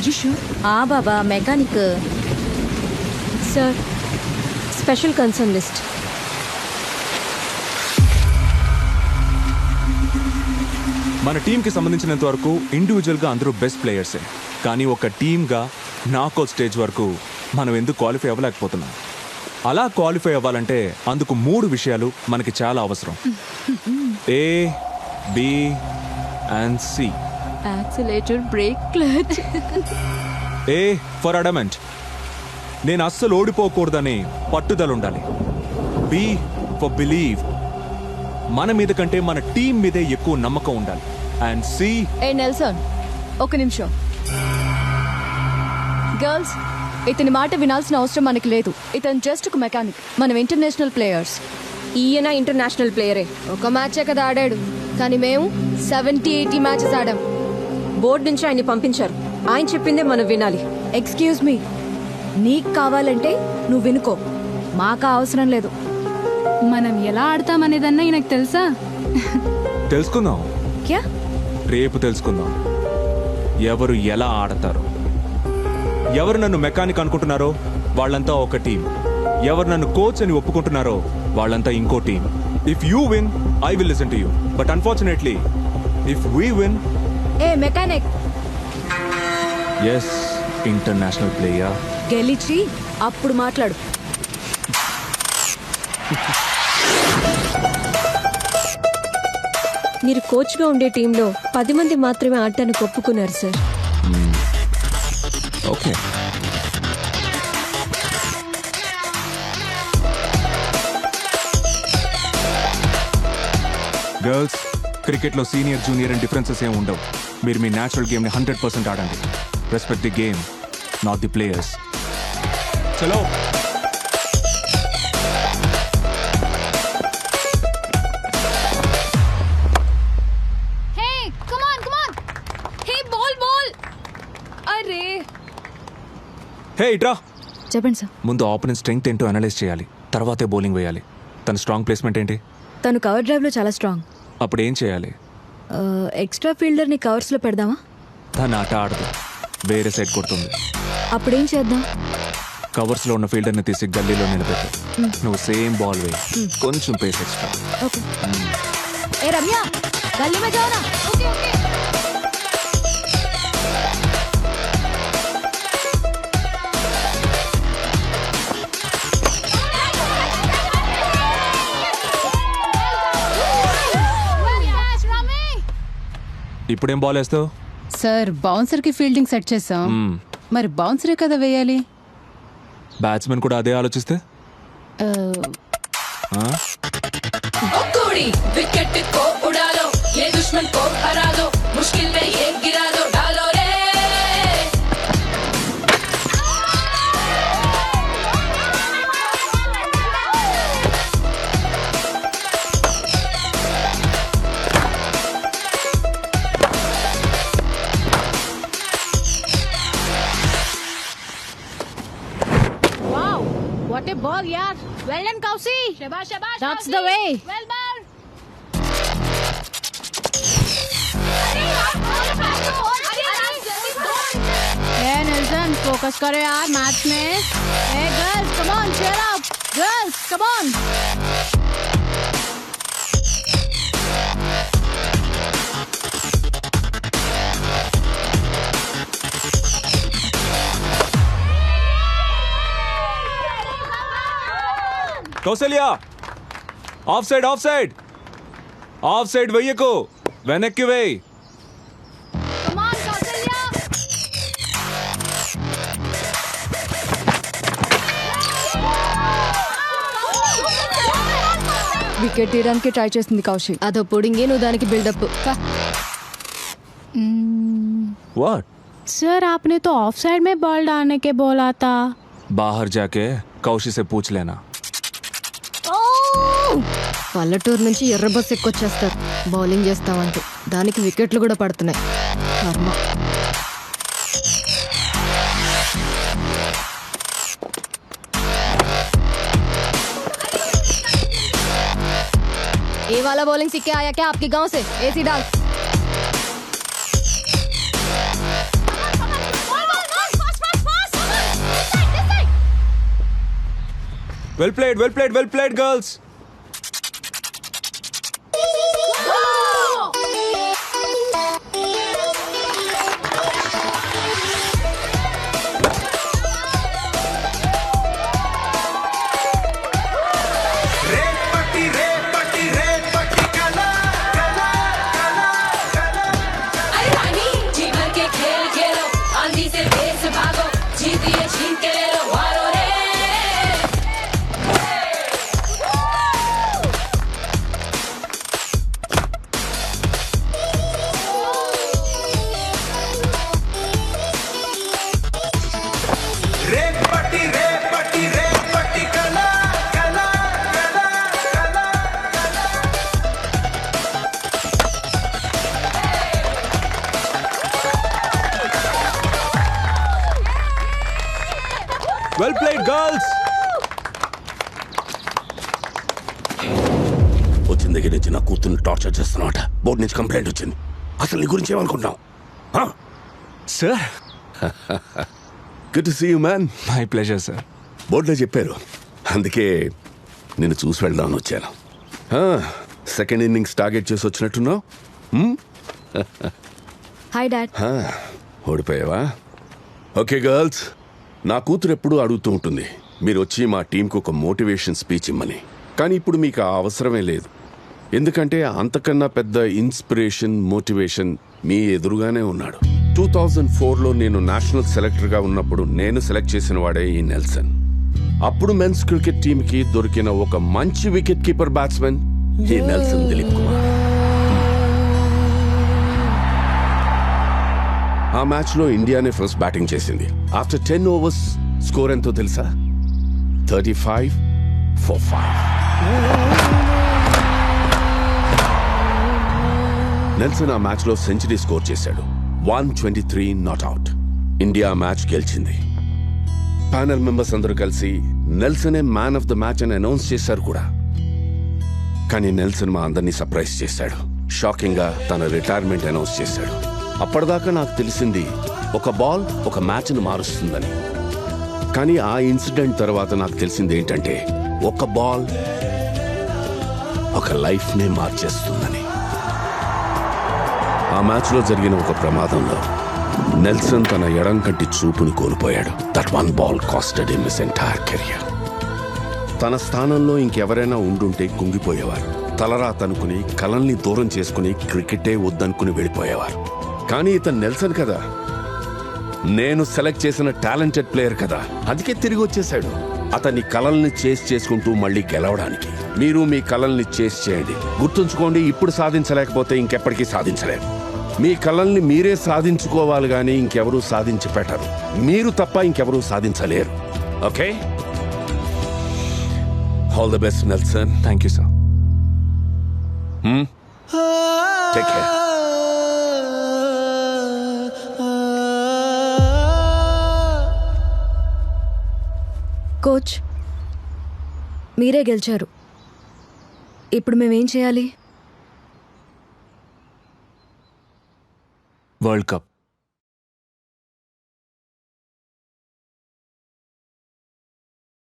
हाँ बाबा mechanic sir special concern list మన టీంకి సంబంధించినంత వరకు ఇండివిజువల్గా అందరూ బెస్ట్ ప్లేయర్సే, కానీ ఒక టీమ్గా నాకౌట్ స్టేజ్ వరకు మనం ఎందుకు క్వాలిఫై అవ్వలేకపోతున్నాం? అలా క్వాలిఫై అవ్వాలంటే అందుకు 3 విషయాలు మనకి చాలా అవసరం. A, B and C. Accelerator brake clutch. A for adamant, నేను అస్సలు ఓడిపోకూడదని పట్టుదల ఉండాలి. బి ఫర్ బిలీవ్, మన మీద కంటే మన టీం మీదే ఎక్కువ నమ్మకం ఉండాలి. అండ్ సి, ఏ నెల్సన్ ఒక నిమిషం. గర్ల్స్, ఇతని మాట వినాల్సిన అవసరం మనకి లేదు. ఇతను జస్ట్ ఒక మెకానిక్, మనం ఇంటర్నేషనల్ ప్లేయర్స్. ఈయన ఇంటర్నేషనల్ ప్లేయరే. ఒక మ్యాచే కదా ఆడాడు, కానీ మేము 70-80 మ్యాచెస్ ఆడాం. బోర్డు నుంచి ఆయన్ని పంపించారు, ఆయన చెప్పిందే మనం వినాలి. ఎక్స్క్యూజ్ మీ, నీకు కావాలంటే నువ్వు వినుకో, మాకు అవసరం లేదు. మనం ఎలా ఆడతామనేదన్నా ఈయనకు తెలుసా? తెలుసుకుందాం. క్యా? రేపు తెలుసుకుందాం ఎవరు ఎలా ఆడతారు. ఎవరు నన్ను మెకానిక్ అనుకుంటున్నారో వాళ్ళంతా ఒక టీం, ఎవరు నన్ను కోచ్ అని ఒప్పుకుంటున్నారో వాళ్ళంతా ఇంకో team. If you win I will listen to you, but unfortunately if we win. A mechanic, as international player. గెలిచి అప్పుడు మాట్లాడు. మీరు కోచ్గా ఉండే టీంలో 10 మంది మాత్రమే ఆడటానికి ఒప్పుకున్నారు సార్. ఓకే, గర్ల్స్, క్రికెట్లో సీనియర్ జూనియర్ అండ్ డిఫరెన్సెస్ ఏమి ఉండవు. మీరు మీ న్యాచురల్ గేమ్ని 100% ఆడండి. Respect the game, not the players. చలో. హే ఇట్రా. చెప్పండి సార్. ముందు ఆపోనెంట్ స్ట్రెంగ్త్ ఏంటో అనలైజ్ చేయాలి, తర్వాతే బౌలింగ్ వేయాలి. తన స్ట్రాంగ్ ప్లేస్మెంట్ ఏంటి? తను కవర్ డ్రైవ్లో చాలా స్ట్రాంగ్. అప్పుడు ఏం చేయాలి? ఎక్స్ట్రా ఫీల్డర్ని కవర్స్లో పెడదామా? తను ఆట ఆడదు, వేరే సైడ్ కొడుతుంది. అప్పుడేం చేద్దాం? కవర్స్లో ఉన్న ఫీల్డర్ని తీసి గల్లీలో నిలబెట్టు. నువ్వు సేమ్ బాల్ వేయి, కొంచెం పేస్ ఎక్స్ట్రా. ఓకే. ఏ రమ్య, గల్లీ మే జాओ ना. Okay okay. ఇప్పుడేం బాల్ వేస్తావు? సార్ బౌన్సర్ కి ఫీల్డింగ్ సెట్ చేసాం, మరి బౌన్సరే కదా వేయాలి. బ్యాట్స్మెన్ కూడా అదే ఆలోచిస్తే? विकेट को उड़ा लो, ये दुश्मन को हरा दो, मुश्किल में ये गिरा दो, डालो रे. Wow, what a ball, yaar. Well done, Kausi. शाबाश शाबाश. That's the way. Well done. Hey Nelson, focus करो यार मैच में. Hey girls, come on, cheer up. Girls, come on. Kausalya, off side off side off side వెయ్యకు, వెనక్కి వేయి. Come on, Kausalya. Wicket తీయడానికి try చేస్తుంది కౌశిక్. అదో పొడింగే, నువ్వు దానికి బిల్డప్. వాట్? सर आपने तो ऑफ साइड में बॉल डालने के बोला था. बाहर जाके कौशी से पूछ लेना. పల్లెటూరు నుంచి ఎర్ర బస్ ఎక్కొచ్చేస్తారు బౌలింగ్ చేస్తామంటూ, దానికి వికెట్లు కూడా పడుతున్నాయి. కర్మ. ये वाला बॉलिंग सीख के आया क्या आपके गांव से? एसी डाल. Well played girls. अरे रानी जीवन के खेल खेलो आंधी से तेज से भागो जीतिए छीन के ले लो मारो रे వెల్ ప్లేడ్ గర్ల్స్. వచ్చిన దగ్గర నుంచి నా కూతుర్ని టార్చర్ చేస్తున్నావట. బోర్డు నుంచి కంప్లైంట్ వచ్చింది. అసలు నీ గురించి ఏమనుకుంటున్నావు? Sir, good to see you man. My pleasure sir. బోర్డులో చెప్పారు, అందుకే నేను చూసి వెళ్దామని వచ్చాను. సెకండ్ ఇన్నింగ్స్ టార్గెట్ చేసి వచ్చినట్టున్నావు. Hi dad. ఓడిపోయావా? ఓకే గర్ల్స్, నా కూతురు ఎప్పుడూ అడుగుతూ ఉంటుంది మీరు వచ్చి మా టీంకి ఒక మోటివేషన్ స్పీచ్ ఇమ్మని. కానీ ఇప్పుడు మీకు ఆ అవసరమే లేదు. ఎందుకంటే అంతకన్నా పెద్ద ఇన్స్పిరేషన్, మోటివేషన్ మీ ఎదురుగానే ఉన్నాడు. 2004లో నేను నేషనల్ సెలెక్టర్గా ఉన్నప్పుడు నేను సెలెక్ట్ చేసిన వాడే ఈ నెల్సన్. అప్పుడు మెన్స్ క్రికెట్ టీంకి దొరికిన ఒక మంచి వికెట్ కీపర్ బ్యాట్స్మెన్ ఈ నెల్సన్ దిలీప్ కుమార్. ఆ మ్యాచ్లో ఇండియానే ఫస్ట్ బ్యాటింగ్ చేసింది. ఆఫ్టర్ 10 overs స్కోర్ ఎంతో తెలుసా? 35 for 5. నెల్సన్ ఆ మ్యాచ్లో సెంచరీ స్కోర్ చేశాడు. 123 నాట్అవుట్. ఇండియా మ్యాచ్ గెలిచింది. ప్యానెల్ మెంబర్స్ అందరూ కలిసి నెల్సనే మ్యాన్ ఆఫ్ ద మ్యాచ్ అని అనౌన్స్ చేశారు కూడా. కానీ నెల్సన్ మా అందరినీ సర్ప్రైజ్ చేశాడు. షాకింగ్ గా తన రిటైర్మెంట్ అనౌన్స్ చేశాడు. అప్పటిదాకా నాకు తెలిసింది ఒక బాల్ ఒక మ్యాచ్ను మారుస్తుందని. కానీ ఆ ఇన్సిడెంట్ తర్వాత నాకు తెలిసింది ఏంటంటే ఒక బాల్ ఒక లైఫ్నే మార్చేస్తుందని. ఆ మ్యాచ్లో జరిగిన ఒక ప్రమాదంలో నెల్సన్ తన ఎడం కంటి చూపుని కోల్పోయాడు. That one ball costed him his entire career. తన స్థానంలో ఇంకెవరైనా ఉండుంటే కుంగిపోయేవారు. తలరాత అనుకుని కలల్ని దూరం చేసుకుని క్రికెటే వద్దనుకుని వెళ్ళిపోయేవారు. కానీ ఇతను నెల్సన్ కదా, నేను సెలెక్ట్ చేసిన టాలెంటెడ్ ప్లేయర్ కదా, అందుకే తిరిగి వచ్చేశాడు. అతని కలల్ని చేస్ చేసుకుంటూ మళ్ళీ గెలవడానికి. మీరు మీ కలల్ని చేస్ చేయండి. గుర్తుంచుకోండి, ఇప్పుడు సాధించలేకపోతే ఇంకెప్పటికీ సాధించలేరు. మీ కలల్ని మీరే సాధించుకోవాలి కానీ ఇంకెవరూ సాధించి పెట్టరు. మీరు తప్ప ఇంకెవరూ సాధించలేరు. Okay, all the best Nelson. Thank you sir. Take care. Coach, మీరే గెలిచారు. ఇప్పుడు మేమేం చేయాలి? World cup.